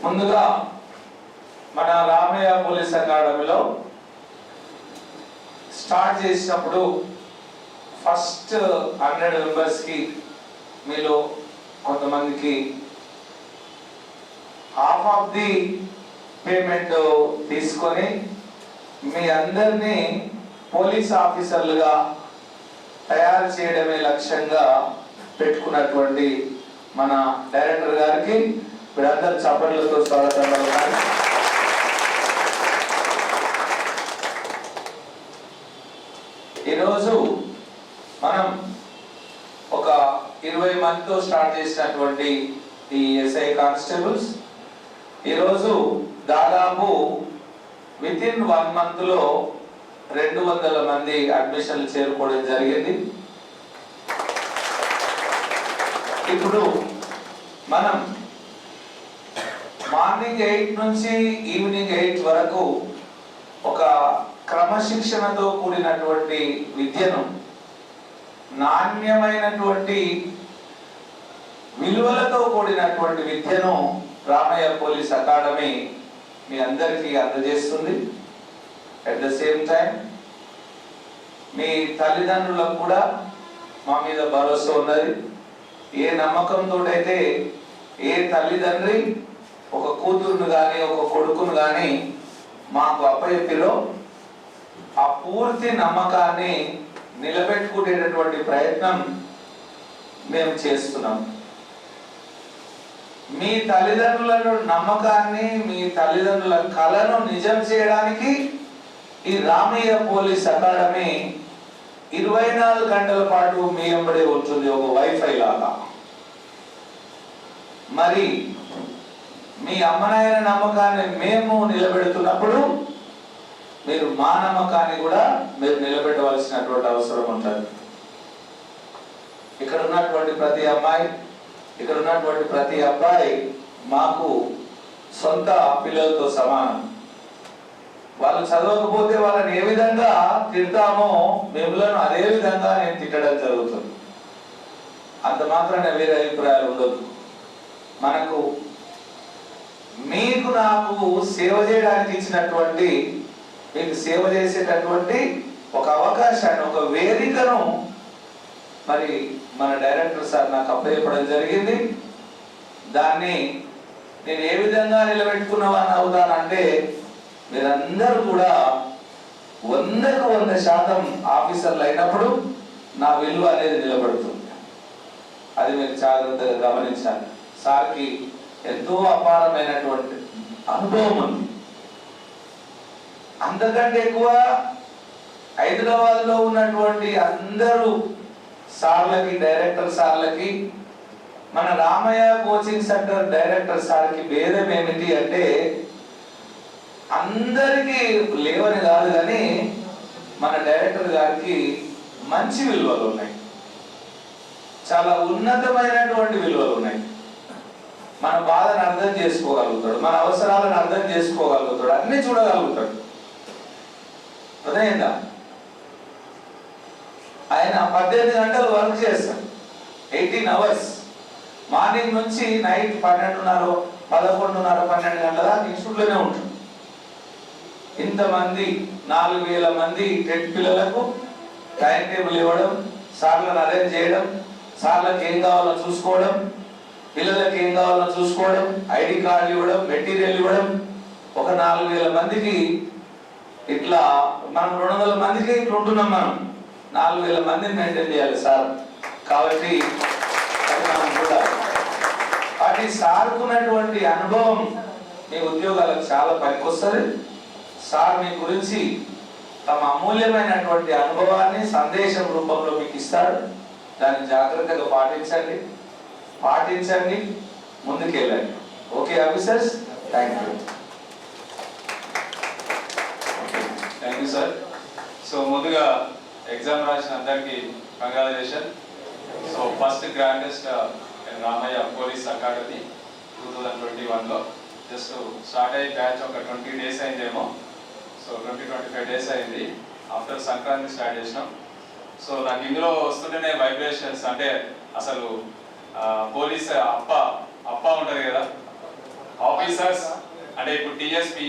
ముందుగా మన రామయ్య పోలీస్ అకాడమీలో స్టార్ట్ చేసినప్పుడు ఫస్ట్ 100 మెంబర్స్కి మీలో కొంతమందికి హాఫ్ ఆఫ్ ది పేమెంట్ తీసుకొని మీ అందరినీ పోలీస్ ఆఫీసర్లుగా తయారు చేయడమే లక్ష్యంగా పెట్టుకున్నటువంటి మన డైరెక్టర్ గారికి మీరందరూ చప్పట్లతో స్వాగతం పలకాలి. ఈరోజు మనం ఒక 20 మందితో స్టార్ట్ చేసినటువంటి ఈ ఎస్ఐ కానిస్టేబుల్స్ ఈరోజు దాదాపు వితిన్ 1 month లో 200 మంది అడ్మిషన్లు చేరుకోవడం జరిగింది. ఇప్పుడు మనం మార్నింగ్ 8 నుంచి ఈవినింగ్ 8 వరకు ఒక క్రమశిక్షణతో కూడినటువంటి విద్యను, నాణ్యమైనటువంటి విలువలతో కూడినటువంటి విద్యను రామయ్య పోలీస్ అకాడమీ మీ అందరికీ అందజేస్తుంది. అట్ ద సేమ్ టైం మీ తల్లిదండ్రులకు కూడా మా మీద భరోసా ఉన్నది. ఏ నమ్మకంతో అయితే ఏ తల్లిదండ్రి ఒక కూతురును కానీ ఒక కొడుకును కానీ మాకు అప్పచెప్పిలో ఆ పూర్తి నమ్మకాన్ని నిలబెట్టుకునేటటువంటి ప్రయత్నం మేము చేస్తున్నాం. మీ తల్లిదండ్రుల నమ్మకాన్ని, మీ తల్లిదండ్రుల కలను నిజం చేయడానికి ఈ రామయ్య పోలీస్ అకాడమీ 24 గంటల పాటు మీ వెంబడే ఉంటుంది, ఒక వైఫై లాగా. మరి మీ అమ్మనాయన నమ్మకాన్ని మేము నిలబెడుతున్నప్పుడు మీరు మా నమ్మకాన్ని కూడా మీరు నిలబెట్టవలసినటువంటి అవసరం ఉంటుంది. ఇక్కడ ఉన్నటువంటి ప్రతి అమ్మాయి, ఇక్కడ ఉన్నటువంటి ప్రతి అబ్బాయి మాకు సొంత పిల్లలతో సమానం. వాళ్ళు చదవకపోతే వాళ్ళని ఏ విధంగా తిడతామో మిమ్మల్ని అదే విధంగా నేను తిట్టడం జరుగుతుంది. అంత మాత్రాన వేరే అభిప్రాయాలు ఉండదు. మనకు మీకు నాకు సేవ చేయడానికి ఇచ్చినటువంటి, మీకు సేవ చేసేటటువంటి ఒక అవకాశాన్ని, ఒక వేదికను మరి మన డైరెక్టర్ సార్ నాకు అప్పచెప్పడం జరిగింది. దాన్ని నేను ఏ విధంగా నిలబెట్టుకున్నామని అవుతానంటే, మీరందరూ కూడా 100కు 100% ఆఫీసర్లు అయినప్పుడు నా విలువ అనేది నిలబడుతుంది. అది మీరు జాగ్రత్తగా గమనించాలి. సార్కి ఎంతో అపారమైనటువంటి అనుభవం ఉంది. అంతకంటే ఎక్కువ హైదరాబాద్లో ఉన్నటువంటి అందరూ సార్లకి, డైరెక్టర్ సార్లకి, మన రామయ్య కోచింగ్ సెంటర్ డైరెక్టర్ సార్కి భేదం ఏమిటి అంటే, అందరికీ లేవని కాదు కానీ మన డైరెక్టర్ గారికి మంచి విలువలు ఉన్నాయి, చాలా ఉన్నతమైనటువంటి విలువలు ఉన్నాయి. మన బాధను అర్థం చేసుకోగలుగుతాడు, మన అవసరాలను అర్థం చేసుకోగలుగుతాడు, అన్ని చూడగలుగుతాడు. అదేందా ఆయన 18 గంటలు వర్క్ చేస్తాడు, 18 hours. మార్నింగ్ నుంచి నైట్ 12:30, 11:30, 12 గంటల దాకా ఇన్స్టిట్యూట్లోనే ఉంటాడు. ఇంతమంది 4000 మంది టెట్ పిల్లలకు టైం టేబుల్ ఇవ్వడం, సార్లను అరేంజ్ చేయడం, సార్లకు ఏం కావాలో చూసుకోవడం, పిల్లలకు ఏం కావాలో చూసుకోవడం, ఐడి కార్డు ఇవ్వడం, మెటీరియల్ ఇవ్వడం. ఒక 4000 మందికి ఇట్లా మనం 200 మందికి ఇట్లా ఉంటున్నాం. మనం 4000 మందిని మెయింటైన్ చేయాలి సార్. కాబట్టి మనం కూడా వాటి సార్కున్నటువంటి అనుభవం మీ ఉద్యోగాలకు చాలా పనికొస్తుంది. సార్ మీ గురించి తమ అమూల్యమైనటువంటి అనుభవాన్ని సందేశం రూపంలో మీకు ఇస్తాడు. దాన్ని జాగ్రత్తగా పాటించండి. పాటించండి, ముందుకెళ్ళండి. Okay officers, thank you. Thank you sir. So ముందుగా ఎగ్జామ్ రాసిన అందరికీ congratulation. So first grandest Ramaiah police academy 2021లో జస్ట్ స్టార్ట్ అయ్యి బ్యాచ్ ఒక 20 days అయిందేమో. సో 20-25 days అయింది. ఆఫ్టర్ సంక్రాంతి స్టార్ట్ చేసినాం. సో నాకు ఇందులో వస్తుంటేనే వైబ్రేషన్స్, అంటే అసలు పోలీస్ అప్ప ఉంటుంది కదా, ఆఫీసర్స్ అంటే ఇప్పుడు టీఎస్పీ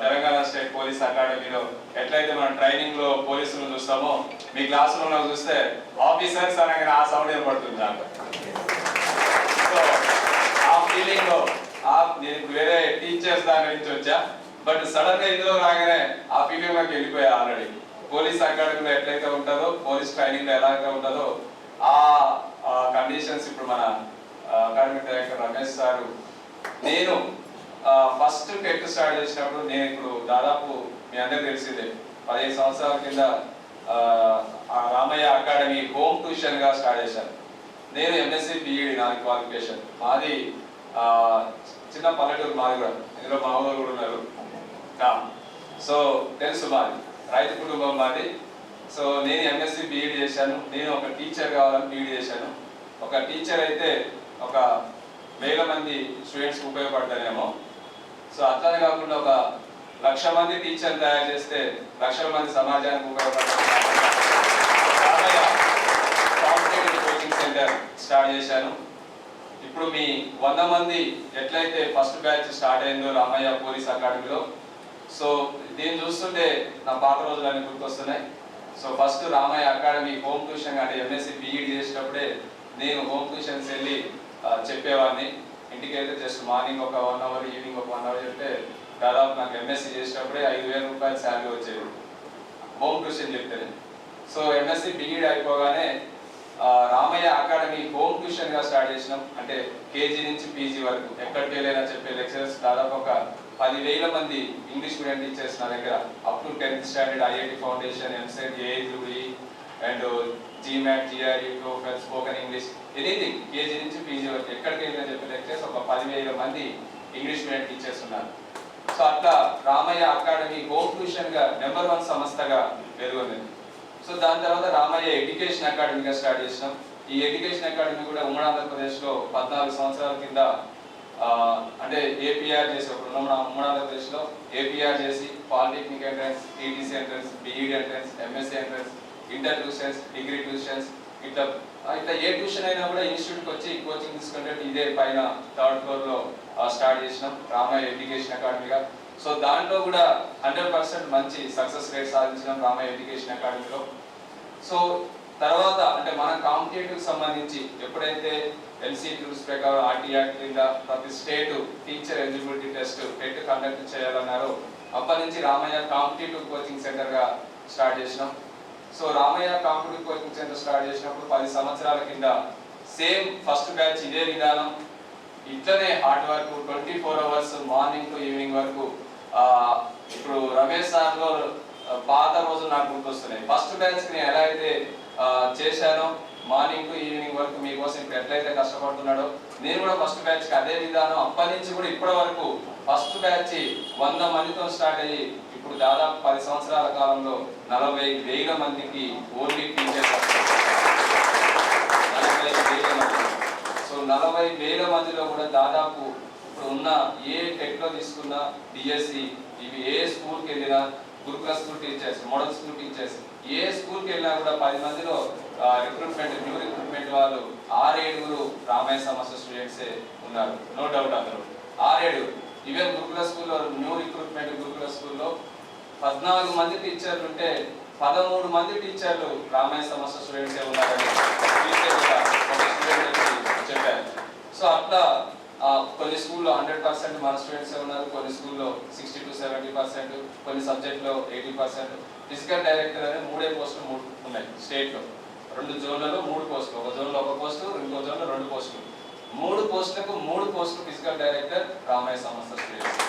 తెలంగాణ స్టేట్ పోలీస్ అకాడమీలో ఎట్లయితే మనం ట్రైనింగ్ లో పోలీసులను చూస్తామో, మీ క్లాస్ రూమ్ చూస్తే ఆఫీసర్స్ అనగానే ఆ సౌండ్ ఏర్పడుతుంది నాకు. సో ఆ ఫీలింగ్ లో నేను వేరే టీచర్స్ దాని నుంచి వచ్చా, బట్ సడన్ గా ఇందులో రాగానే ఆ ఫీలింగ్ నాకు వెళ్ళిపోయా. ఆల్రెడీ పోలీస్ అకాడమీలో ఎట్లయితే ఉంటుందో, పోలీస్ ట్రైనింగ్ లో ఎలాగైతే ఉంటుందో ఆ కండిషన్స్ ఇప్పుడు మన అకాడమిక్ డైరెక్టర్ రమేష్ సారు, నేను ఫస్ట్ టెట్ స్టార్ట్ చేసినప్పుడు, నేను ఇప్పుడు దాదాపు మీ అందరికి తెలిసిందే 15 సంవత్సరాల కింద రామయ్య అకాడమీ హోమ్ ట్యూషన్ గా స్టార్ట్ చేశాను. నేను ఎంఎస్సి బిఈడి నాది క్వాలిఫికేషన్. మాది చిన్న పల్లెటూరు, మాది కూడా ఇందులో మా ఊరు కూడా ఉన్నారు. సో తెలుసు, మాది రైతు కుటుంబం మాది. సో నేను ఎంఎస్సి బిఈడి చేశాను. నేను ఒక టీచర్ కావాలని బిఈడి చేశాను. ఒక టీచర్ అయితే ఒక 1000 మంది స్టూడెంట్స్కి ఉపయోగపడతానేమో. సో అట్లానే కాకుండా ఒక 1,00,000 మంది టీచర్లు తయారు చేస్తే 1,00,000 మంది సమాజానికి ఉపయోగపడతారు. కాంపిటేటివ్ కోచింగ్ సెంటర్ స్టార్ట్ చేశాను. ఇప్పుడు మీ 100 మంది ఎట్లయితే ఫస్ట్ బ్యాచ్ స్టార్ట్ అయిందో రామయ్య పోలీస్ అకాడమీలో, సో దీన్ని చూస్తుంటే నా పాత రోజులన్నీ గుర్తొస్తున్నాయి. So first Ramaiah academy home tuition, అంటే ఎంఎస్సి బిఈడి చేసేటప్పుడే నేను హోమ్ ట్యూషన్స్ వెళ్ళి చెప్పేవాడిని. ఇంటికి అయితే జస్ట్ మార్నింగ్ ఒక 1 hour, ఈవినింగ్ ఒక 1 hour చెప్తే దాదాపు నాకు ఎంఎస్సి చేసేటప్పుడే 5,000 రూపాయలు శాలరీ వచ్చేది హోమ్ ట్యూషన్ చెప్తేనే. సో ఎంఎస్సి బిఈడి అయిపోగానే రామయ్య అకాడమీ హోమ్ ట్యూషన్ గా స్టార్ట్ చేసినాం. అంటే కేజీ నుంచి పీజీ వరకు ఎక్కడికి వెళ్ళైనా చెప్పే లెక్చరర్స్, దాదాపు ఒక 10,000 మంది ఇంగ్లీష్ మీడియం టీచర్స్ నా దగ్గర up to 10th standard, IIT foundation, EAMCET, AIE and GMAT, GRE, TOEFL, spoken English, anything KG నుంచి పీజీ వరకు ఎక్కడికి వెళ్ళినా చెప్పే లెక్చర్స్ ఒక 10,000 మంది ఇంగ్లీష్ మీడియం టీచర్స్ ఉన్నారు. సో అట్లా రామయ్య అకాడమీ హోమ్ ట్యూషన్ గా నెంబర్ 1 సంస్థగా వెలుగొంది. సో దాని తర్వాత రామయ్య ఎడ్యుకేషన్ అకాడమీగా స్టార్ట్ చేసినాం. ఈ ఎడ్యుకేషన్ అకాడమీ కూడా ఉమ్మడి ఆంధ్రప్రదేశ్లో 14 సంవత్సరాల కింద అంటే ఏపీఆర్ చేసి, ఉమ్మడి ఆంధ్రప్రదేశ్లో ఏపీఆర్ చేసి polytechnic entrance, TTC entrance, BEd entrance, MSc entrance, inter tuitions, degree tuitions, ఇట్లా ఏ ట్యూషన్ అయినా కూడా ఇన్స్టిట్యూట్కి వచ్చి కోచింగ్ తీసుకుంటే ఇదే పైన 3rd floor లో స్టార్ట్ చేసినాం రామయ్య ఎడ్యుకేషన్ అకాడమీగా. సో దాంట్లో కూడా 100% మంచి సక్సెస్ రేట్ సాధించినాం రామయ్య ఎడ్యుకేషన్ అకాడమీలో. సో తర్వాత అంటే మన కాంపిటేటివ్ సంబంధించి ఎప్పుడైతే ఎల్సీటీ రూల్స్ ప్రకారం ఆర్టీఆర్ కింద ప్రతి స్టేట్ టీచర్ ఎలిజిబిలిటీ టెస్ట్ పెట్టి కండక్ట్ చేయాలన్నారో, అప్పటి నుంచి రామయ్య కాంపిటేటివ్ కోచింగ్ సెంటర్ గా స్టార్ట్ చేసినాం. So Ramaiah competitive coaching centre start చేసినప్పుడు 10 సంవత్సరాల కింద సేమ్ ఫస్ట్ బ్యాచ్ ఇదే విధానం, ఇట్లనే hard work 24 hours morning to evening వరకు. ఇప్పుడు రమేష్ సార్లో పాత రోజులు నాకు గుర్తొస్తున్నాయి. ఫస్ట్ బ్యాచ్ నేను ఎలా అయితే చేశానో మార్నింగ్ టు ఈవినింగ్ వరకు మీకోసం ఇప్పుడు ఎట్లయితే కష్టపడుతున్నాడో, నేను కూడా ఫస్ట్ బ్యాచ్కి అదే విధానం అప్పటి నుంచి కూడా ఇప్పటి వరకు ఫస్ట్ బ్యాచ్ 100 మందితో స్టార్ట్ అయ్యి ఇప్పుడు దాదాపు 10 సంవత్సరాల కాలంలో 40,000 మందికి ఓన్లీ టీచర్స్. 40,000 మంది. సో 40,000 మందిలో కూడా దాదాపు ఇప్పుడు ఉన్న ఏ టెక్లో తీసుకున్నా, డిఎస్సి, ఇవి ఏ స్కూల్కి వెళ్ళినా, Gurukula school teachers, model school teachers, ఏ స్కూల్కి వెళ్ళినా కూడా 10 మందిలో రిక్రూట్మెంట్, న్యూ రిక్రూట్మెంట్ వాళ్ళు 6-7 రామయ్య సంస్థ స్టూడెంట్సే ఉన్నారు. నో డౌట్ అందరూ 6-7. ఈవెన్ గురుకుల స్కూల్లో న్యూ రిక్రూట్మెంట్ గురుకుల స్కూల్లో 14 మంది టీచర్లు ఉంటే 13 మంది టీచర్లు రామయ్య సంస్థ స్టూడెంట్సే ఉన్నారని చెప్పారు. సో అట్లా కొన్ని స్కూల్లో 100% మన స్టూడెంట్సే ఉన్నారు, కొన్ని స్కూల్లో 60 to 70%, కొన్ని సబ్జెక్ట్లో 80%. ఫిజికల్ డైరెక్టర్ అనే 3 పోస్టులు ఉన్నాయి స్టేట్లో. 2 జోన్లలో 3 పోస్టులు, ఒక జోన్లో 1 పోస్టు, ఇంకో జోన్లో 2 పోస్టులు. 3 పోస్టులకు 3 పోస్టులు ఫిజికల్ డైరెక్టర్ రామయ్య సంస్థ స్టూడెంట్స్.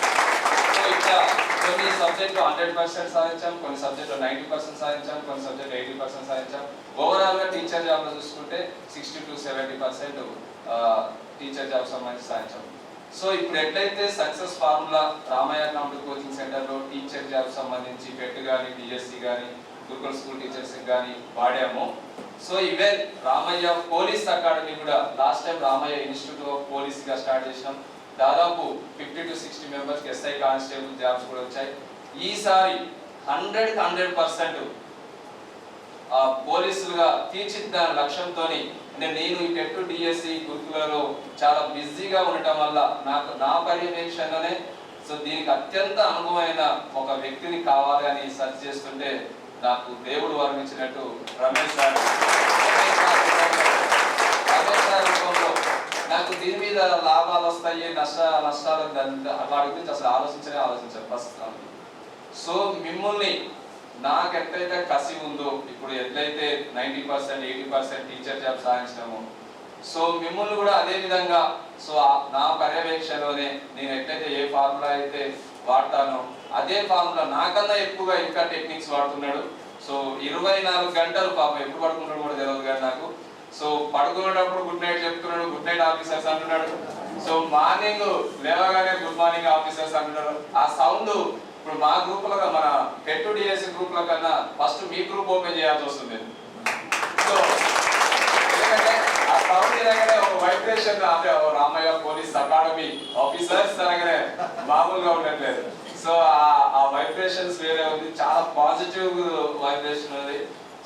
సో ఇట్లా కొన్ని సబ్జెక్ట్లో 100% సాధించాం, కొన్ని సబ్జెక్ట్లో 90% సాధించాం, కొన్ని సబ్జెక్ట్లో 80% సాధించాం. ఓవరాల్గా టీచర్ జాబ్లో చూసుకుంటే 60 to 70% టీచర్ జాబ్ సంబంధించి సాధించాం. సో ఇప్పుడు ఎట్లయితే success formula Ramaiah computer coaching సెంటర్లో టీచర్ జాబ్ సంబంధించి టెట్ కానీ డిఎస్సి కానీ గురుకుల స్కూల్ టీచర్స్ కానీ వాడాము. So even Ramaiah police academy కూడా last time Ramaiah institute of పోలీస్గా స్టార్ట్ చేసినాం. దాదాపు 50 to 60 మెంబర్స్కి ఎస్ఐ కానిస్టేబుల్ జాబ్స్ కూడా వచ్చాయి. ఈసారి 100% పోలీసులుగా తీర్చిదిద్దాన లక్ష్యంతో నేను ఈ టెట్ డిఎస్సి గురుకులలో చాలా బిజీగా ఉండటం వల్ల నా పర్యవేక్షణలోనే సో దీనికి అత్యంత అనుభవమైన ఒక వ్యక్తిని కావాలి అని సెర్చ్ చేస్తుంటే నాకు దేవుడు వర్ణించినట్టు రమేష్ సార్ రూపంలో నాకు దీని మీద లాభాలు వస్తాయి నష్టాలు వాటి గురించి అసలు ఆలోచించారు ఫస్ట్. సో మిమ్మల్ని నాకు ఎట్లయితే కసి ఉందో ఇప్పుడు ఎట్లయితే 90% 80% టీచర్ జాబ్ సాధించినాము, సో మిమ్మల్ని కూడా అదే విధంగా సో నా పర్యవేక్షణలోనే నేను ఎట్లయితే ఏ ఫార్ములా అయితే వాడతానో అదే ఫార్ములా నాకన్నా ఎక్కువగా ఇంకా టెక్నిక్స్ వాడుతున్నాడు. సో 24 గంటలు పాపం ఎప్పుడు పడుకుంటాడు కూడా తెలియదు కానీ నాకు. సో పడుకునేటప్పుడు గుడ్ నైట్ చెప్తున్నాడు, గుడ్ నైట్ ఆఫీసర్స్ అంటున్నాడు. సో మార్నింగ్ లేవగానే గుడ్ మార్నింగ్ ఆఫీసర్స్ అంటున్నాడు. ఆ సౌండ్ ఇప్పుడు మా గ్రూప్ లో మన టెట్ డిఎస్సి గ్రూప్ లో కన్నా ఫస్ట్ మీ గ్రూప్ ఓపెన్ చేయాల్సి వస్తుంది. సో ఎందుకంటే ఆ సౌండ్ అనగానే ఒక వైబ్రేషన్ అంటే రామయ్య పోలీస్ అకాడమీ ఆఫీసర్స్ అనగానే మామూలుగా ఉండట్లేదు. సో ఆ వైబ్రేషన్స్ వేరే ఉంది, చాలా పాజిటివ్ వైబ్రేషన్ ఉంది.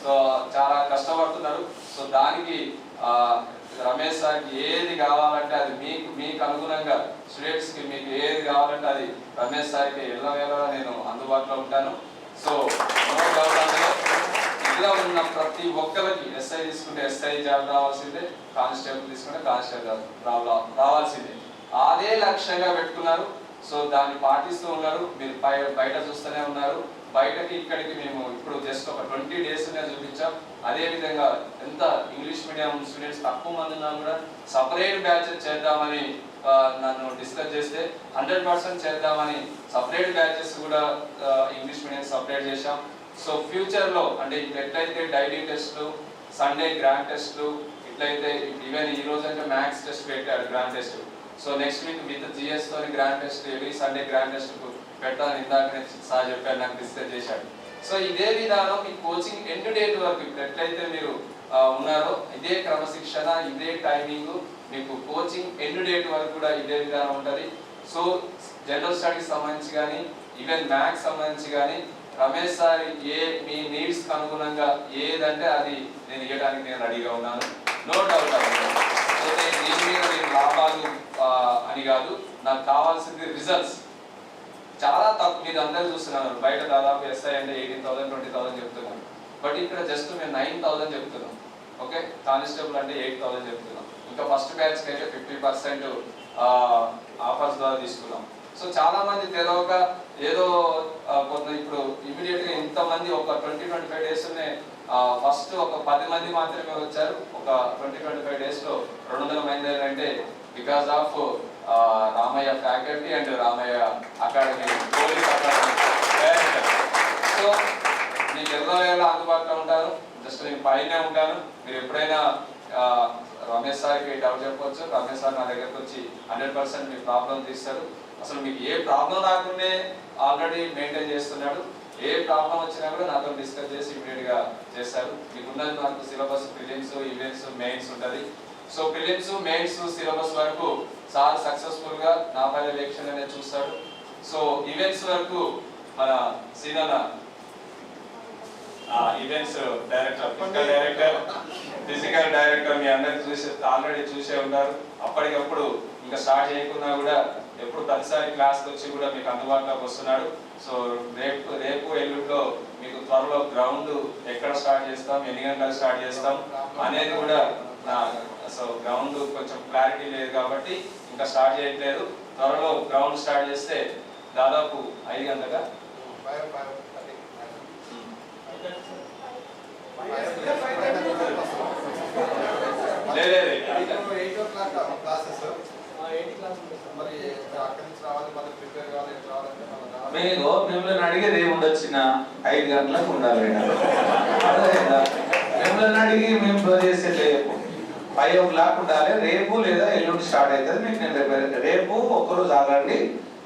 సో చాలా కష్టపడుతున్నారు. సో దానికి రమేష్ సార్కి ఏది కావాలంటే అది మీకు అనుగుణంగా స్టూడెంట్స్ కి మీకు ఏది కావాలంటే అది రమేష్ సార్కి ఎల్లవేళ నేను అందుబాటులో ఉంటాను. సో ఇలా ఉన్న ప్రతి ఒక్కరికి ఎస్ఐ తీసుకుంటే ఎస్ఐ జాబ్ రావాల్సిందే, కానిస్టేబుల్ తీసుకుంటే కానిస్టేబుల్ జాబ్ రావాల్సిందే. అదే లక్ష్యంగా పెట్టుకున్నారు. సో దాన్ని పాటిస్తూ ఉన్నారు. మీరు బయట చూస్తూనే ఉన్నారు. బయటకి ఇక్కడికి మేము ఇప్పుడు జస్ట్ ఒక 20 days చూపించాం. అదే విధంగా ఎంత ఇంగ్లీష్ మీడియం స్టూడెంట్స్ తక్కువ మంది ఉన్నా కూడా సపరేట్ బ్యాచెస్ చేద్దామని నన్ను డిస్కస్ చేస్తే 100% చేద్దామని సపరేట్ బ్యాచెస్ కూడా ఇంగ్లీష్ మీడియం సపరేట్ చేశాం. సో ఫ్యూచర్లో అంటే ఎట్లయితే డైలీ టెస్ట్లు, సండే గ్రాండ్ టెస్ట్లు, ఇట్లయితే ఈవెన్ ఈ రోజు అంటే మ్యాథ్స్ టెస్ట్ పెట్టాడు grand test. So next week with GS తోని grand test every Sunday grand test పెట్టాలని ఇందాక సార్ చెప్పారు, నాకు డిస్కస్ చేశాడు. సో ఇదే విధానం మీ కోచింగ్ ఎండ్ డేట్ వరకు ఇప్పుడు ఎట్లయితే మీరు ఉన్నారో ఇదే క్రమశిక్షణ, ఇదే టైమింగ్ మీకు కోచింగ్ ఎండ్ డేట్ వరకు కూడా ఇదే విధానం ఉంటుంది. సో జనరల్ స్టడీస్ సంబంధించి కానీ ఈవెన్ మ్యాథ్స్ సంబంధించి కానీ రమేష్ సార్ మీ నీడ్స్ అనుగుణంగా ఏదంటే అది నేను ఇవ్వడానికి నేను రెడీగా ఉన్నాను, నో డౌట్. సో దీని మీద నేను లాభాలు అని కాదు, నాకు కావాల్సింది రిజల్ట్స్. చాలా తక్కువ మీరు అందరూ చూస్తున్నారు, బయట దాదాపు ఎస్ఐ అంటే 18,000 20,000 చెప్తున్నాను, బట్ ఇక్కడ జస్ట్ మేము 9,000 చెప్తున్నాం. ఓకే, కానిస్టేబుల్ అంటే 8,000 చెప్తున్నాం. ఇంకా ఫస్ట్ బ్యాచ్కి అయితే 50% ఆఫర్స్ ద్వారా తీసుకున్నాం. సో చాలా మంది తెలవక ఏదో కొంత ఇప్పుడు ఇమీడియట్ గా ఇంతమంది ఒక 20-25 days ఫస్ట్ ఒక 10 మంది మాత్రమే వచ్చారు. ఒక 20-25 days లో 200 మంది అంటే because of Ramaiah faculty and Ramaiah academy police academy director. So మీకు ఎల్లవేళ అందుబాటులో ఉంటాను, జస్ట్ నేను పైనే ఉంటాను. మీరు ఎప్పుడైనా రమేష్ సార్కి డౌట్ చెప్పవచ్చు, రమేష్ సార్ నా దగ్గరకు వచ్చి 100% మీ ప్రాబ్లం తీస్తారు. అసలు మీకు ఏ ప్రాబ్లం రాకుండే ఆల్రెడీ మెయింటైన్ చేస్తున్నాడు. ఏ ప్రాబ్లం వచ్చినా కూడా నాతో డిస్కస్ చేసి ఇమీడియట్ గా చేస్తారు. మీకు ఉన్నది నాకు సిలబస్ ప్రిలిమ్స్, ఈవెంట్స్, మెయిన్స్ ఉంటుంది. సో ప్రిలిమ్స్, మెయిన్స్, సిలబస్ వరకు సార్ సక్సెస్ఫుల్ గా నా పర్యవేక్షణ అనేది చూస్తాడు. సో ఈవెంట్స్ వరకు మన సీనన్న ఈవెంట్స్ ఫిజికల్ డైరెక్టర్ మీ అందరికి ఆల్రెడీ చూసే ఉన్నారు. అప్పటికప్పుడు ఇంకా స్టార్ట్ చేయకున్నా కూడా ఎప్పుడు ప్రతిసారి క్లాస్కి వచ్చి కూడా మీకు అందుబాటులోకి వస్తున్నాడు. సో రేపు ఎల్లుండిలో మీకు త్వరలో గ్రౌండ్ ఎక్కడ స్టార్ట్ చేస్తాం, ఎన్ని గంటలు స్టార్ట్ చేస్తాం అనేది కూడా సో గ్రౌండ్ కొంచెం క్లారిటీ లేదు కాబట్టి ఇంకా స్టార్ట్ చేయట్లేదు. త్వరలో గ్రౌండ్ స్టార్ట్ చేస్తే దాదాపు 5 గంటలుగా మీకు మిమ్మల్ని అడిగేది ఏముండొచ్చిన 5 గంటలకు ఉండాలి. మిమ్మల్ని అడిగి మేము చేసే లేపు 5 o'clock ఉండాలి. రేపు లేదా ఎల్లుండి స్టార్ట్ అవుతుంది. మీకు నేను రేపు ఒక్కరోజు ఆగండి,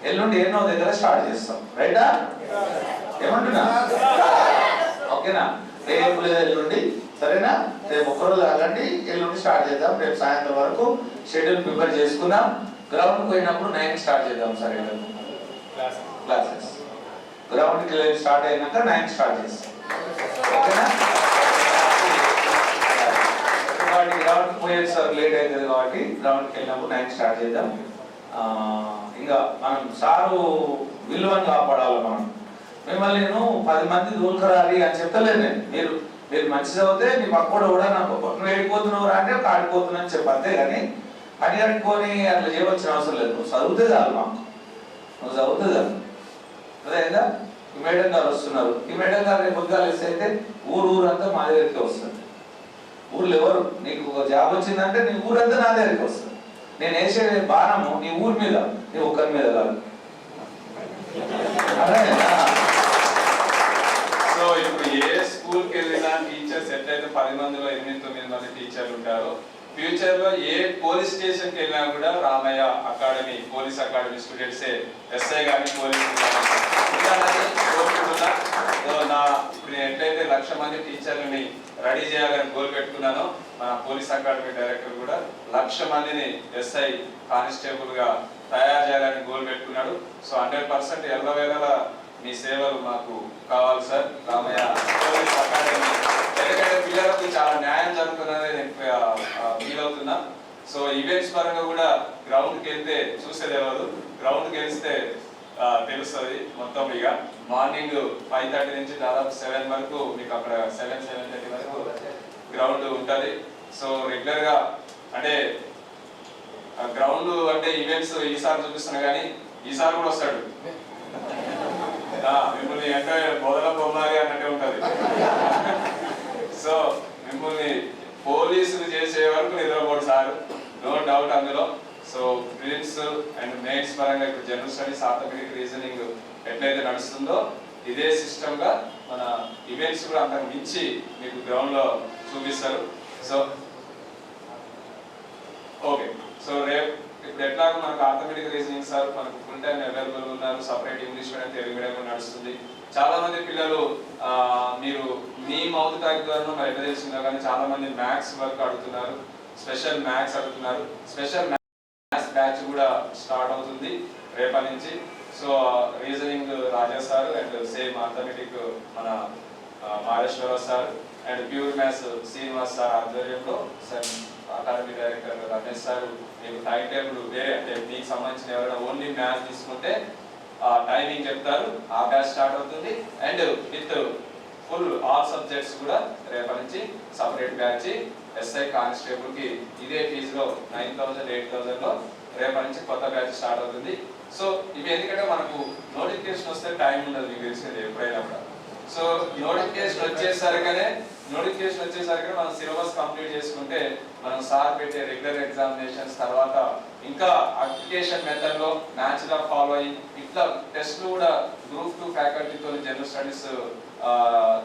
ఎల్లుండి ఎన్నో దగ్గర స్టార్ట్ చేస్తాం. రైటా? ఏమంటున్నా? ఓకేనా? రేపు లేదా ఎల్లుండి, సరేనా? రేపు ఒక్కరోజు ఆగండి, ఎల్లుండి స్టార్ట్ చేద్దాం. రేపు సాయంత్రం వరకు షెడ్యూల్ ప్రిపేర్ చేసుకుందాం. గ్రౌండ్కి పోయినప్పుడు 9 స్టార్ట్ చేద్దాం. సరే, క్లాసెస్ గ్రౌండ్కి స్టార్ట్ అయినాక 9 స్టార్ట్ చేస్తాం. ఓకేనా? గ్రౌండ్కి పోయేసరికి లేట్ అవుతుంది కాబట్టి గ్రౌండ్కి వెళ్ళినప్పుడు 9 స్టార్ట్ చేద్దాం. ఇంకా మనం సారు విలువను కాపాడాలి. మనం మిమ్మల్ని నేను 10 మంది దూల్కరాలి అని చెప్తలేదు నేను. మీరు మంచి చదివితే మీ పక్కడు కూడా నాకు నువ్వు ఏడిపోతున్నావు అంటే ఒక ఆడిపోతున్నా అని చెప్పంతే, కానీ పని కట్టుకొని అట్లా చేయవలసిన అవసరం లేదు. నువ్వు చదివితే చాలు, మాకు నువ్వు చదివితే చాలు. అదేదా? ఈ మేడం గారు వస్తున్నారు. ఈ మేడం గారు రేపు పొద్దుగా అయితే ఊరంతా మా దగ్గరికి వస్తుంది. ఊర్లో ఎవరు నీకు ఒక జాబ్ వచ్చిందంటే నీ ఊరంతా నా దగ్గరికి వస్తుంది. నేను వేసే బాణము నీ ఊరి మీద, నీ ఒక్కరి మీద కాదు. సో ఇప్పుడు ఏ స్కూల్కి వెళ్ళినా టీచర్స్ ఎట్లయితే 10 మందిలో 8-9 మంది టీచర్లు ఉంటారో, ఫ్యూచర్ లో ఏ పోలీస్ స్టేషన్ కి వెళ్ళినా కూడా రామయ్య అకాడమీ, పోలీస్ అకాడమీ స్టూడెంట్సే ఎస్ఐ గాని పోలీస్ నా ఇప్పుడు ఎట్లయితే 1,00,000 మంది టీచర్లని రెడీ చేయాలని గోల్ పెట్టుకున్నానో, మన పోలీస్ అకాడమీ డైరెక్టర్ కూడా 1,00,000 మందిని ఎస్ఐ కానిస్టేబుల్ గా తయారు చేయాలని గోల్ పెట్టుకున్నాడు. సో 100% ఎల్లవేళలా మీ సేవలు మాకు కావాలి సార్. రామయ్య పోలీస్ అకాడమీ ఎందుకంటే పిల్లలకు చాలా న్యాయం జరుగుతుందని నేను ఫీల్ అవుతున్నా. సో ఈవెంట్స్ పరంగా కూడా గ్రౌండ్కి వెళ్తే చూసేది ఎవరు, గ్రౌండ్కి వెళ్తే తెలుస్తుంది మొత్తం. ఇక మార్నింగ్ 5:30 నుంచి దాదాపు 7 వరకు మీకు అక్కడ 7-7:30 వరకు గ్రౌండ్ ఉంటుంది. సో రెగ్యులర్ గా అంటే గ్రౌండ్ అంటే ఈవెంట్స్ ఈసారి చూపిస్తున్నా కానీ ఈసారి కూడా వస్తాడు. మిమ్మల్ని అంటే మొదల బొమ్మాలి అన్నట్టే ఉంటది. సో మిమ్మల్ని పోలీసులు చేసే వరకు నిద్రపోడు సార్, నో డౌట్ అందులో. సో ప్రిలిమ్స్ అండ్ మెయిన్స్ పరంగా ఇప్పుడు జనరల్ స్టడీస్, ఆర్థమెటిక్, రీజనింగ్ ఎట్లయితే నడుస్తుందో ఇదే సిస్టమ్ గా మన ఈవెంట్స్ కూడా అంతకు మించి మీకు గ్రౌండ్ లో చూపిస్తారు. సో ఓకే, సో రేపు ఇప్పుడు ఎట్లాగో మనకు ఆర్థమెటిక్, రీజనింగ్ సార్ మనకు ఫుల్ టైం అవైలబుల్ ఉన్నారు. Separate English medium, Telugu medium నడుస్తుంది. చాలా మంది పిల్లలు మీరు మీ మౌత్ టాక్ ద్వారా మరి ఎట్లా తెలిసిందో కానీ చాలా మంది మ్యాథ్స్ వర్క్ అడుగుతున్నారు, స్పెషల్ మ్యాథ్స్ అడుగుతున్నారు. స్పెషల్ మ్యాథ్స్ బ్యాచ్ కూడా స్టార్ట్ అవుతుంది రేపటి నుంచి. So reasoning Raja sir and same arithmetic మన Maheshwara Rao sir and pure maths Srinivas sir ఆధ్వర్యంలో అకాడమీ డైరెక్టర్ రమేష్ సార్ మీకు టైం టేబుల్ వేరే అంటే మీకు సంబంధించిన ఎవరైనా ఓన్లీ మ్యాథ్స్ తీసుకుంటే టైమింగ్ చెప్తారు, ఆ బ్యాచ్ స్టార్ట్ అవుతుంది. And with full all subjects కూడా రేపటి నుంచి సపరేట్ బ్యాచ్. ఎస్ఐ కానిస్టేబుల్ కి ఇదే ఫీజులో 9,000, 8,000 లో రేపటి నుంచి కొత్త బ్యాచ్ స్టార్ట్ అవుతుంది. సో ఇవి ఎందుకంటే మనకు నోటిఫికేషన్ వస్తే టైం ఉండదు, మీకు తెలిసింది ఎప్పుడైనా కూడా. సో నోటిఫికేషన్ వచ్చేసరికనే మనం సిలబస్ కంప్లీట్ చేసుకుంటే మనం సార్ పెట్టే రెగ్యులర్ ఎగ్జామినేషన్స్ తర్వాత ఇంకా అప్లికేషన్ మెథడ్ లో న్యాచురల్ ఫాలో అయ్యి ఇట్లా టెస్ట్లు కూడా గ్రూప్ 2 ఫ్యాకల్టీతో జనరల్ స్టడీస్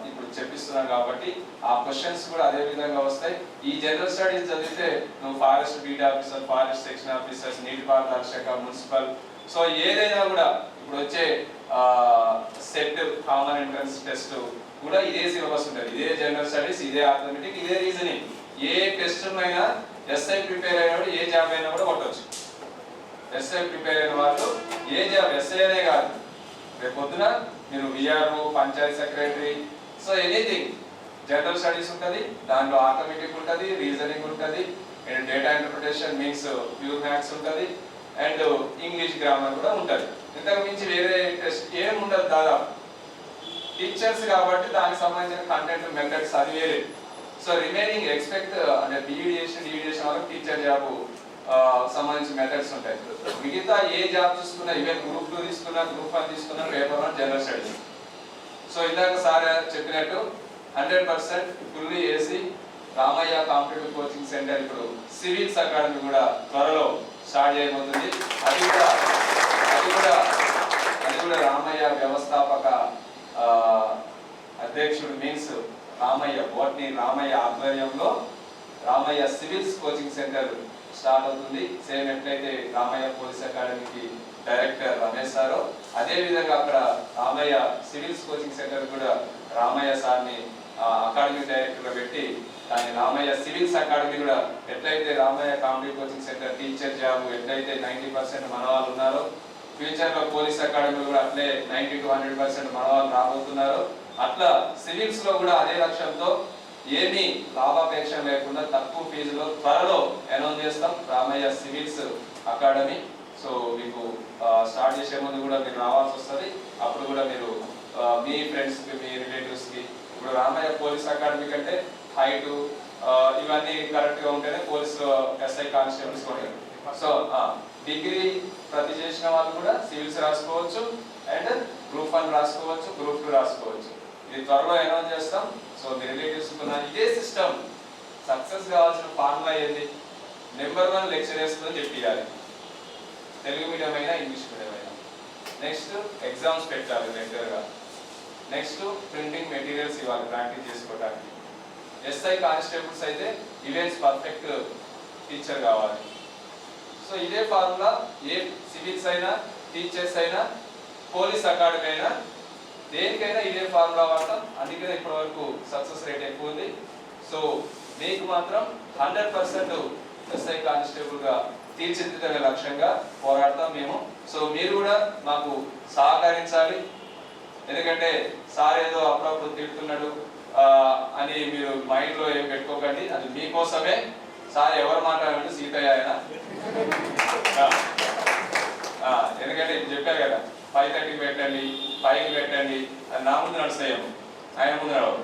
ఇప్పుడు చెప్పిస్తున్నాం కాబట్టి ఆ క్వశ్చన్స్ కూడా అదే విధంగా వస్తాయి. ఈ జనరల్ స్టడీస్ చదివితే నువ్వు forest beat officer, forest section officers, నీటిపారుదల శాఖ, మున్సిపల్, సో ఏదైనా కూడా ఇప్పుడు వచ్చే సెట్ కామన్ ఎంట్రన్స్ టెస్ట్ కూడా ఇదే సిలబస్ ఉంటుంది. ఇదే జనరల్ స్టడీస్, ఇదే ఆర్థమెటిక్, ఇదే రీజనింగ్. ఏ టెస్ట్ అయినా ఎస్ఐ ప్రిపేర్ అయినప్పుడు ఏ జాబ్ అయినా కూడా కొట్టవచ్చు. ఎస్ఐ ప్రిపేర్ అయిన వాళ్ళు ఏ జాబ్, ఎస్ఐ అనే కాదు, రేపు పొద్దున మీరు VRO, Panchayat secretary, so anything general studies ఉంటుంది, దాంట్లో ఆర్థమెటిక్ ఉంటుంది, రీజనింగ్ ఉంటుంది, and data interpretation means pure maths ఉంటుంది, అండ్ ఇంగ్లీష్ గ్రామర్ కూడా ఉంటుంది. ఇంతకు మించి వేరే టెస్ట్ ఏం ఉండదు దాదాపు. టీచర్స్ కాబట్టి దానికి సంబంధించిన కంటెంట్, మెథడ్స్ అది వేరే. సో రిమైనింగ్ ఎక్స్పెక్ట్ అంటే డిఈడి చేసిన వాళ్ళకి టీచర్ జాబ్ సంబంధించిన మెథడ్స్ ఉంటాయి. మిగతా ఏ జాబ్ చూసుకున్నా, ఈవెన్ గ్రూప్ 2 తీసుకున్నా, గ్రూప్ 1 తీసుకున్నా, పేపర్ 1 జనరల్ స్టడీస్. సో ఇందాక సార్ చెప్పినట్టు 100% fully AC Ramaiah competitive coaching centre ఇప్పుడు సివిల్స్ అకాడమీ కూడా త్వరలో స్టార్ట్ చేయబోతుంది. అది కూడా రామయ్య వ్యవస్థాపక అధ్యక్షుడు మీన్స్ రామయ్య బోట్ని రామయ్య ఆధ్వర్యంలో Ramaiah civils coaching centre start అవుతుంది. సేమ్ ఎట్లయితే రామయ్య పోలీస్ అకాడమీకి డైరెక్టర్ రమేష్ సారో, అదే విధంగా అక్కడ రామయ్య సివిల్స్ కోచింగ్ సెంటర్ కూడా రామయ్య సార్ని అకాడమీ డైరెక్టర్గా పెట్టి దాని రామయ్య సివిల్స్ అకాడమీ కూడా ఎట్లయితే Ramaiah competitive coaching centre teacher job ఎట్లయితే 90% మన వాళ్ళు ఉన్నారో, ఫ్యూచర్ లో పోలీస్ అకాడమీ కూడా అట్లే 90 to 100% మన వాళ్ళు రాబోతున్నారు. అట్లా సివిల్స్ లో కూడా అదే లక్ష్యంతో ఏమీ లాభాపేక్ష లేకుండా తక్కువ ఫీజులో త్వరలో అనౌన్స్ చేస్తాం రామయ్య సివిల్స్ అకాడమీ. సో మీకు స్టార్ట్ చేసే ముందు కూడా మీరు రావాల్సి వస్తుంది. అప్పుడు కూడా మీరు మీ ఫ్రెండ్స్కి మీ రిలేటివ్స్కి, ఇప్పుడు రామయ్య పోలీస్ అకాడమీ కంటే హైట్ ఇవన్నీ కరెక్ట్గా ఉంటేనే పోలీస్ ఎస్ఐ కానిస్టేబుల్స్ ఉంటాయి. సో డిగ్రీ ప్రతి చేసిన వాళ్ళు కూడా సివిల్స్ రాసుకోవచ్చు, అండ్ గ్రూప్ 1 రాసుకోవచ్చు, గ్రూప్ 2 రాసుకోవచ్చు. ఇది త్వరలో అనౌన్స్ చేస్తాం. సో మీ రిలేటివ్స్ ఇదే సిస్టమ్ సక్సెస్ కావాల్సిన ఫార్ములా ఏంది? నెంబర్ 1 లెక్చర్ వేస్తుందని చెప్పియాలి, తెలుగు మీడియం అయినా ఇంగ్లీష్ మీడియం అయినా. నెక్స్ట్ ఎగ్జామ్స్ పెట్టాలి రెగ్యులర్గా. నెక్స్ట్ ప్రింటింగ్ మెటీరియల్స్ ఇవ్వాలి ప్రాక్టీస్ చేసుకోవడానికి. ఎస్ఐ కానిస్టేబుల్స్ అయితే ఈవెంట్స్ పర్ఫెక్ట్ టీచర్ కావాలి. సో ఇదే ఫార్ములా ఏ సివిల్స్ అయినా, టీచర్స్ అయినా, పోలీస్ అకాడమీ అయినా, దేనికైనా ఇదే ఫార్ములా వాడతాం. అందుకనే ఇప్పటి వరకు సక్సెస్ రేట్ ఎక్కువ ఉంది. సో మీకు మాత్రం 100% ఎస్ఐ కానిస్టేబుల్గా తీర్చిదిద్దే లక్ష్యంగా పోరాడతాం మేము. సో మీరు కూడా మాకు సహకరించాలి. ఎందుకంటే సార్ ఏదో అప్పుడప్పుడు తిడుతున్నాడు అని మీరు మైండ్లో ఏం పెట్టుకోకండి. అది మీకోసమే. సార్ ఎవరు మాట్లాడారు? సీతయ్య ఆయన. ఎందుకంటే చెప్పారు కదా 5:30 పెట్టండి, 5 పెట్టండి, అది నా ముందు నడుస్తాయేమో, ఆయన ముందు నడవదు.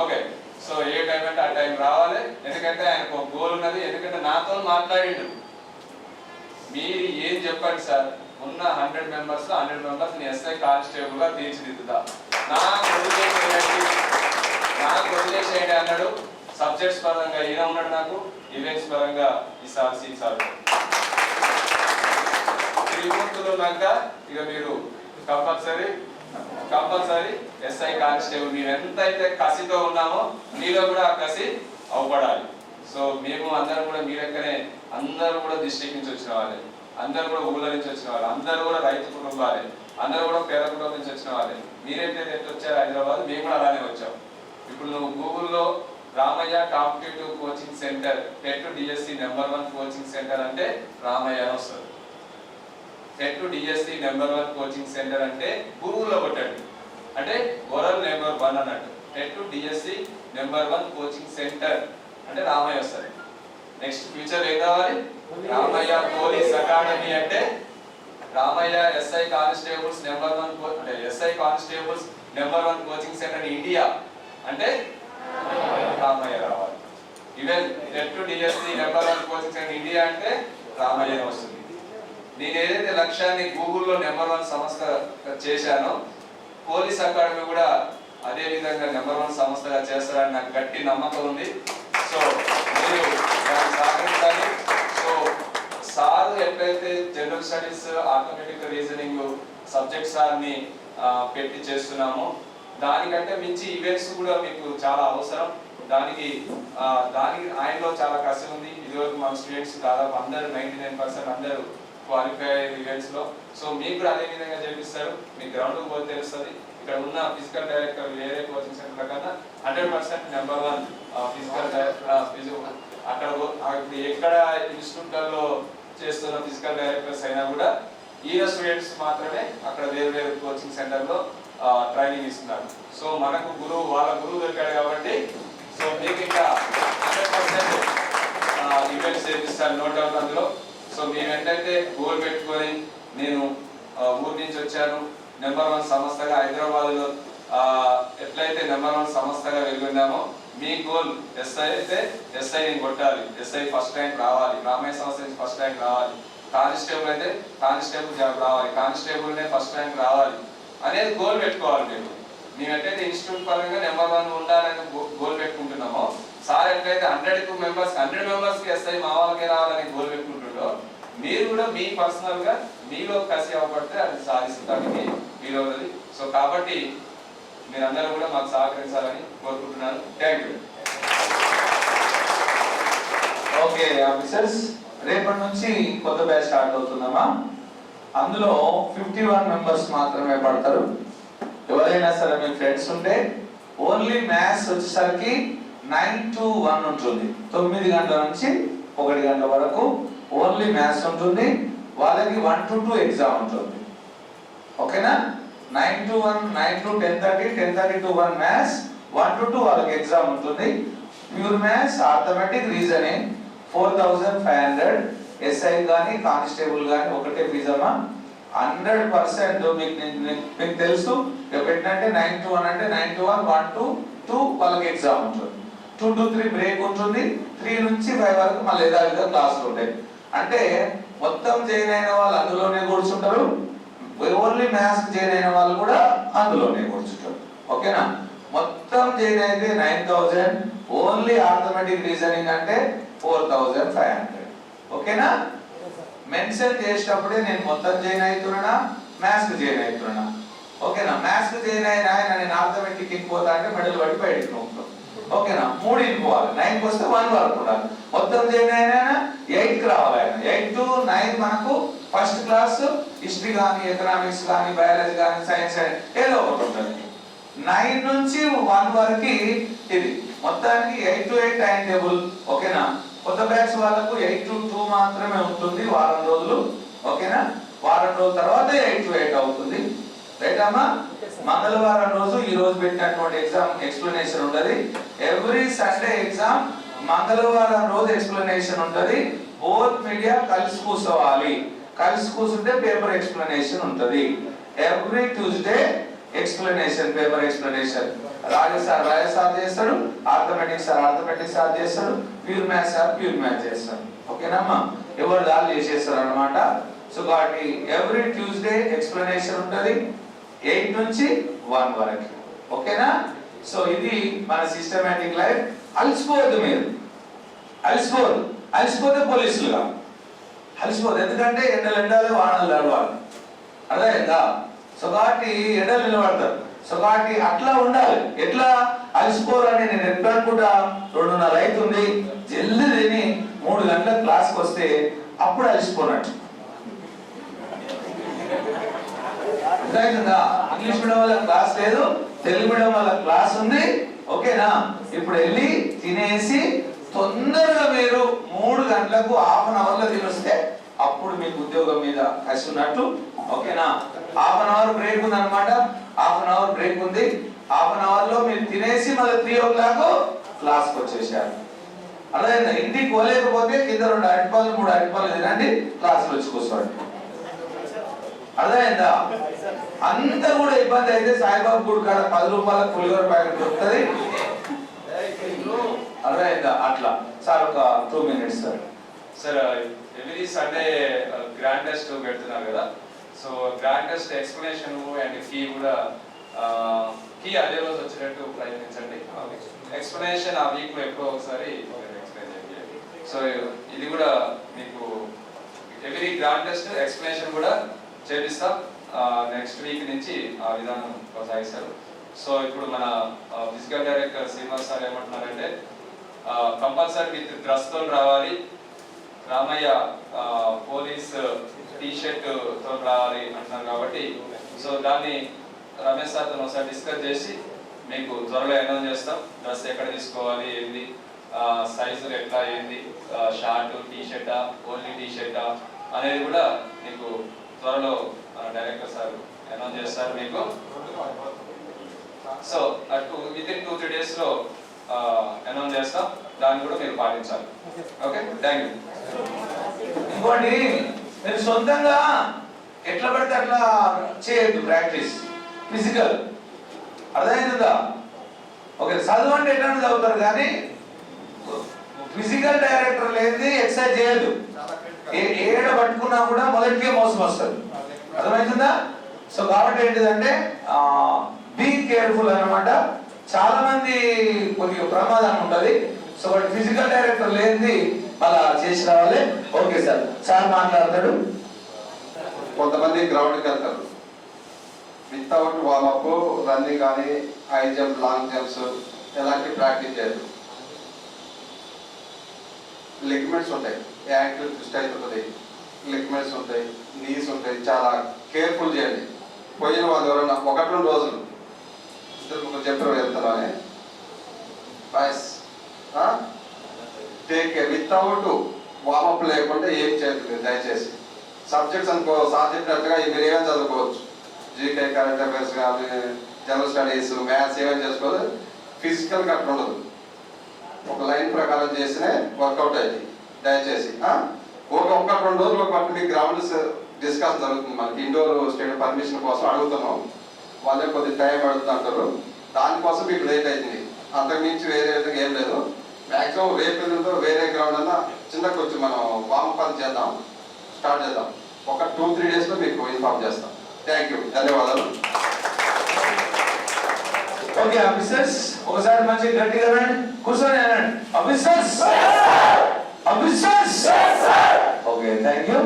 ఓకే, సో ఏ టైం అంటే ఆ టైం రావాలి. ఎందుకంటే ఆయనకు ఒక గోల్ ఉన్నది. ఎందుకంటే నాతో మాట్లాడిండు. మీరు ఏం చెప్పండి సార్, ఉన్న 100 మెంబర్స్ 100 మెంబర్స్ ఎస్ఐ కానిస్టేబుల్ గా తీర్చిదిద్దుతా, నాకు వదిలేసేయండి అన్నాడు. సబ్జెక్ట్స్ పరంగా ఈయన ఉన్నాడు, నాకు ఈవెంట్స్ పరంగా ఈసారి సీసారు. త్రిమూర్తులు ఉన్నాక ఇక మీరు కంపల్సరీ ఎస్ఐ కానిస్టేబుల్ మీరు ఎంతైతే కసితో ఉన్నామో మీలో కూడా ఆ కసి అవపడాలి. సో మేము అందరం కూడా మీ లెక్కనే అందరూ కూడా డిస్ట్రిక్ట్ నుంచి వచ్చిన వాళ్ళే, అందరూ కూడా ఊళ్ళ నుంచి వచ్చిన వాళ్ళు, అందరూ కూడా రైతు కుటుంబాలే, అందరూ కూడా పేద కుటుంబం నుంచి వచ్చిన వాళ్ళే. మీరైతే ఎట్లా వచ్చారు హైదరాబాద్, మేము కూడా అలానే వచ్చాం. ఇప్పుడు నువ్వు గూగుల్లో Ramaiah competitive coaching centre TET DSC number 1 coaching centre అంటే రామయ్య అని వస్తుంది. TET DSC number 1 coaching centre అంటే గూగుల్లో కొట్టండి, అంటే ఓరల్ నెంబర్ 1 అన్నట్టు. TET DSC number 1 coaching centre అంటే రామయ్య వస్తుంది. నెక్స్ట్ ఫ్యూచర్ ఏం కావాలి? రామయ్య పోలీస్ అకాడమీ అంటే రామయ్య ఎస్ఐ కానిస్టేబుల్స్ నెంబర్ 1 అంటే SI constables number 1 coaching centre India అంటే రామయ్య రావాలి. Even TET DSC number 1 coaching centre India అంటే రామయ్య వస్తుంది. నేను ఏదైతే లక్ష్యాన్ని గూగుల్లో నెంబర్ 1 సంస్థ చేశానో పోలీస్ అకాడమీ కూడా అదే విధంగా నెంబర్ 1 సంస్థగా చేస్తారని నాకు గట్టి నమ్మకం ఉంది. సో మీరు దాన్ని సహకరించాలి. సో సార్ ఎట్లయితే general studies, arithmetic, reasoning subject సార్ని పెట్టి చేస్తున్నామో దానికంటే మించి ఈవెంట్స్ కూడా మీకు చాలా అవసరం. దానికి ఆయనలో చాలా కష్టం ఉంది. ఇదివరకు మన స్టూడెంట్స్ దాదాపు అందరూ 99% అందరూ క్వాలిఫై ఈవెంట్స్ లో. సో మీకు కూడా అదే విధంగా చేపిస్తారు. మీ గ్రౌండ్కి పోతే తెలుస్తుంది. ఇక్కడ ఉన్న ఫిజికల్ డైరెక్టర్ వేరే కోచింగ్ సెంటర్ కన్నా 100% నెంబర్ 1 ఫిజికల్ డైరెక్టర్ అక్కడ ఎక్కడ ఇన్స్టిట్యూట్లలో చేస్తున్న ఫిజికల్ డైరెక్టర్స్ అయినా కూడా ఈయన స్టూడెంట్స్ మాత్రమే అక్కడ వేరు వేరు కోచింగ్ సెంటర్లో ట్రైనింగ్ ఇస్తున్నారు. సో మనకు వాళ్ళ గురువు దొరికాడు కాబట్టి సో మీకు ఇంకా 100% ఈవెంట్స్ చేపిస్తారు, నో డౌట్ అందులో. సో మేము ఏంటంటే గోల్ పెట్టుకొని నేను ఊరి నుంచి వచ్చాను, నెంబర్ 1 సంస్థగా హైదరాబాద్లో ఎట్లయితే నెంబర్ 1 సంస్థగా వెలుగున్నామో మీ గోల్ ఎస్ఐ అయితే ఎస్ఐని కొట్టాలి, ఎస్ఐ ఫస్ట్ ర్యాంక్ రావాలి, రామయ్య సంస్థ నుంచి ఫస్ట్ ర్యాంక్ రావాలి, కానిస్టేబుల్ అయితే కానిస్టేబుల్ జాబ్ రావాలి, కానిస్టేబుల్నే ఫస్ట్ ర్యాంక్ రావాలి అనేది గోల్ పెట్టుకోవాలి. మేము ఎట్లయితే ఇన్స్టిట్యూట్ పరంగా నెంబర్ 1 ఉండాలని గోల్ పెట్టుకుంటున్నామో సార్ ఎట్లయితే 100 మెంబర్స్కి ఎస్ఐ మా వాళ్ళకే రావాలని గోల్ పెట్టుకుంటుండో మీరు కూడా మీ పర్సనల్ గా మీలో కసి అవపడితే అది సాధించడానికి మీలో ఉన్నది. సో కాబట్టి మీరందరూ కూడా మాకు సహకరించాలని కోరుకుంటున్నాను. Thank you. ఓకే ఆఫీసర్స్, రేపటి నుంచి కొత్త బ్యాచ్ స్టార్ట్ అవుతుందమ్మా. అందులో 51 మెంబర్స్ మాత్రమే పడతారు. ఎవరైనా సరే మీ ఫ్రెండ్స్ ఉంటే ఓన్లీ మ్యాథ్స్ వచ్చేసరికి 9 to 1 ఉంటుంది. 9 గంటల నుంచి 1 గంట వరకు ఓన్లీ మ్యాథ్స్ ఉంటుంది. వాళ్ళకి 1 to 2 ఎగ్జామ్ ఉంటుంది. ఓకేనా? 9 to 1, 9 to 10:30, 10:30 to 1 maths, 1 to 2 వాళ్ళకి ఎగ్జామ్ ఉంటుంది. Pure maths, arithmetic, reasoning 4500. SI కానీ కానిస్టేబుల్ కానీ ఒకటే ఫీజు అమ్మా. 100% మీకు తెలుసు. పెట్టినట్టే 9 to 1 అంటే 9 to 1, 1 to 2 వాళ్ళకి ఎగ్జామ్ ఉంటుంది. 2 to 3 బ్రేక్ ఉంటుంది. 3 నుంచి 5 వరకు మళ్ళీ ఏదో క్లాసులు ఉంటాయి. అంటే మొత్తం జాయిన్ అయిన వాళ్ళు అందులోనే కూర్చుంటారు. ఓన్లీ మ్యాథ్స్ జాయిన్ అయిన వాళ్ళు కూడా అందులోనే కూర్చుంటారు. ఓకేనా? మొత్తం జాయిన్ అయితే 9000. ఓన్లీ ఆర్థమెటిక్ రీజనింగ్ అంటే 4500. ఓకేనా? మెన్షన్ చేసేటప్పుడే నేను మొత్తం జాయిన్ అవుతున్నా, మ్యాథ్స్ కి జాయిన్ అవుతున్నా. ఓకేనా? మ్యాథ్స్ కి జాయిన్ అయినా నేను ఆర్థమెటిక్ ఇంపోతా అంటే మెడల్ పడి బయటకు నొక్కుతాం. ఓకేనా? 3 ఇంపోవాలి. 9కి వస్తే 1 వరకు ఉండాలి. మొత్తం జాయిన్ అయినా 8కి రావాలి. ఆయన 8 to 9 మనకు ఫస్ట్ క్లాస్ హిస్టరీ కానీ, ఎకనామిక్స్ కానీ, బయాలజీ కానీ, సైన్స్ ఏదో ఒకటి ఉంటుంది. 9 నుంచి 1 వరకు ఇది మొత్తానికి 8 to 8 టైం టేబుల్. ఓకేనా? కొత్త బ్యాచ్ వాళ్ళకు 8 to 2 మాత్రమే ఉంటుంది వారం రోజులు. ఓకేనా? వారం రోజుల తర్వాత 8 to 8 అవుతుంది. రైట్ అమ్మా? మంగళవారం రోజు ఈ రోజు పెట్టినటువంటి ఎగ్జామ్ ఎక్స్ప్లెనేషన్ ఉంటుంది. ఎవ్రీ సండే ఎగ్జామ్ మంగళవారం రోజు ఎక్స్ప్లెనేషన్ ఉంటుంది. బోత్ మీడియా కలిసి కూర్చోవాలి. కలిసి కూర్చుంటే పేపర్ ఎక్స్ప్లెనేషన్ ఉంటుంది. Every Tuesday explanation, paper explanation. Rajesh sir చేస్తాడు, ఆర్థమెటిక్స్ సార్ చేస్తాడు, pure maths sir pure maths చేస్తాడు. ఓకేనమ్మా? ఎవరు దాన్ని చేసేస్తారు అన్నమాట. సో కాబట్టి ఎవ్రీ ట్యూస్డే ఎక్స్ప్లెనేషన్ ఉంటుంది 8 నుంచి 1 వరకు. ఓకేనా? సో ఇది మన సిస్టమేటిక్ లైఫ్. అలసిపోవద్దు మీరు, అలసిపోతే పోలీసులుగా అలసిపోదు. ఎందుకంటే ఎండలు వానలు నడవాలి. అర్థమైందా? సో కాబట్టి ఎండలు నిలబడతారు. సో కాబట్టి అట్లా ఉండాలి. ఎట్లా అలసిపోరని నేను ఎట్లా అనుకుంటా, 2:30 అవుతుంది, జల్ది తిని 3 గంటలకు క్లాస్కి వస్తే అప్పుడు అలసిపోనట్టు. అర్థమవుతుందా? ఇంగ్లీష్ మీడియం వాళ్ళ క్లాస్ లేదు, తెలుగు మీడియం వాళ్ళ క్లాస్ ఉంది. ఓకేనా? ఇప్పుడు వెళ్ళి తినేసి తొందరగా మీరు 3 గంటలకు హాఫ్ అన్ అవర్ లో తినొస్తే అప్పుడు మీకు ఉద్యోగం మీద కసి ఉన్నట్టు. ఓకేనా? హాఫ్ అన్ అవర్ బ్రేక్ ఉంది అనమాట. హాఫ్ అన్ అవర్ బ్రేక్ ఉంది. హాఫ్ అన్ అవర్ లో మీరు తినేసి మళ్ళీ 3 o'clock క్లాస్కి వచ్చేసారు. అర్థమైందా? ఇంటికి పోలేకపోతే కింద 2 అరటిపళ్ళు 3 అరటిపళ్ళు తినండి, క్లాసులో వచ్చి కూర్చోండి. అర్థమైందా? అంత కూడా ఇబ్బంది అయితే సాయిబాబు గుడి కాడ 10 రూపాయల పులిహోర ప్యాకెట్ దొరుకుతుంది. అర్థమైందా? అట్లా సార్ ఒక 2 minutes sir. Sir every Sunday grand test పెడుతున్నారు కదా, so grand test explanation and fee కూడా ఫీ అదే రోజు వచ్చేటట్టు ప్రయత్నించండి. ఎక్స్ప్లెనేషన్ ఆ వీక్ లో ఎప్పుడో ఒకసారి ఎక్స్ప్లెయిన్ చేయండి. సో ఇది కూడా మీకు ఎవ్రీ గ్రాండ్ టెస్ట్ ఎక్స్ప్లెనేషన్ కూడా చేపిస్తాం. నెక్స్ట్ వీక్ నుంచి ఆ విధానం కొనసాగిస్తారు. సో ఇప్పుడు మన ఫిజికల్ డైరెక్టర్ శ్రీనివాస్ సార్ ఏమంటున్నారంటే కంపల్సరీ విత్ డ్రెస్ తో రావాలి, రామయ్య పోలీస్ టీషర్ట్ తో రావాలి అంటున్నారు. కాబట్టి సో దాన్ని రమేష్ సార్తో ఒకసారి డిస్కస్ చేసి మీకు త్వరలో అనౌన్స్ చేస్తాం. డ్రెస్ ఎక్కడ తీసుకోవాలి, ఏంది, సైజులు ఎట్లా, ఏంది, షార్ట్ టీషర్టా ఓన్లీ టీషర్టా అనేది కూడా మీకు త్వరలో డైరెక్టర్ సార్ అనౌన్స్ చేస్తారు మీకు. సో అటు విత్ ఇన్ 2-3 days లో అనౌన్స్ చేస్తాం. దాన్ని కూడా మీరు పాటించాలి. Okay, thank you. ఇంకోటి, మీరు సొంతంగా ఎట్లా పడితే అట్లా చేయొద్దు. Practice physical. అర్థమవుతుందా? ఓకే, చదువు అంటే ఎట్లా చదువుతారు కానీ ఫిజికల్ డైరెక్టర్ లేనిది ఎక్సర్సైజ్ చేయొద్దు. ఏడ పట్టుకున్నా కూడా మొదటికే మోసం వస్తుంది. అర్థమవుతుందా? సో కాబట్టి ఏంటిదంటే బీ కేర్ఫుల్ అన్నమాట. చాలా మంది కొద్దిగా ప్రమాదం ఉంటుంది. సో వాటి ఫిజికల్ డైరెక్టర్ లేనిది అలా చేసి రావాలి. ఓకే సార్, సార్ మాట్లాడతాడు. కొంతమంది గ్రౌండ్కి వెళ్తారు వితౌట్ వార్మప్, రన్నింగ్ కానీ హై జంప్, లాంగ్ జంప్స్ ఎలాంటి ప్రాక్టీస్ చేయరు. లిగ్మెంట్స్ ఉంటాయి, యాంకిల్ ట్విస్ట్ అవుతుంది, లిగ్మెంట్స్ ఉంటాయి, నీస్ ఉంటాయి, చాలా కేర్ఫుల్ చేయండి. పోయిన వాళ్ళు ఎవరైనా 1-2 రోజులు ఇద్దరు ముగ్గురు చెప్పారు వెళ్తామని boys take care. Without warm up లేకుండా ఏం చేయలేదు దయచేసి. సబ్జెక్ట్స్ అనుకో సార్ చెప్పినట్టుగా మీరు ఏమైనా చదువుకోవచ్చు, జీకే, కరెంట్ అఫైర్స్ కానీ, జనరల్ స్టడీస్, మ్యాథ్స్ ఏమైనా చేసుకోవాలి. ఫిజికల్గా అట్లా ఉండదు, ఒక లైన్ ప్రకారం చేసినే వర్కౌట్ అయింది. దయచేసి 1-2 రోజులు బట్టి మీకు గ్రౌండ్ డిస్కషన్ జరుగుతుంది. మనకి ఇండోర్ స్టేడియం పర్మిషన్ కోసం అడుగుతున్నాం, వాళ్ళే కొద్ది టైం అడుగుతుంటారు, దానికోసం మీకు లేట్ అవుతుంది. అంతకు మించి వేరే విధంగా ఏం లేదు. మ్యాక్సిమం రేపు ఎల్లుండో వేరే గ్రౌండ్ అన్నా చిన్న కొంచెం మనం వామప్ అని చేద్దాం, స్టార్ట్ చేద్దాం. ఒక 2-3 డేస్లో మీకు ఇన్ఫార్మ్ చేస్తాం. థ్యాంక్ యూ, ధన్యవాదాలు. ఓకే ఆఫీసర్స్, ఒకసారి మంచి గట్టిగా రండి, కూర్చొని అనండి. Officers, officers. Okay, thank you.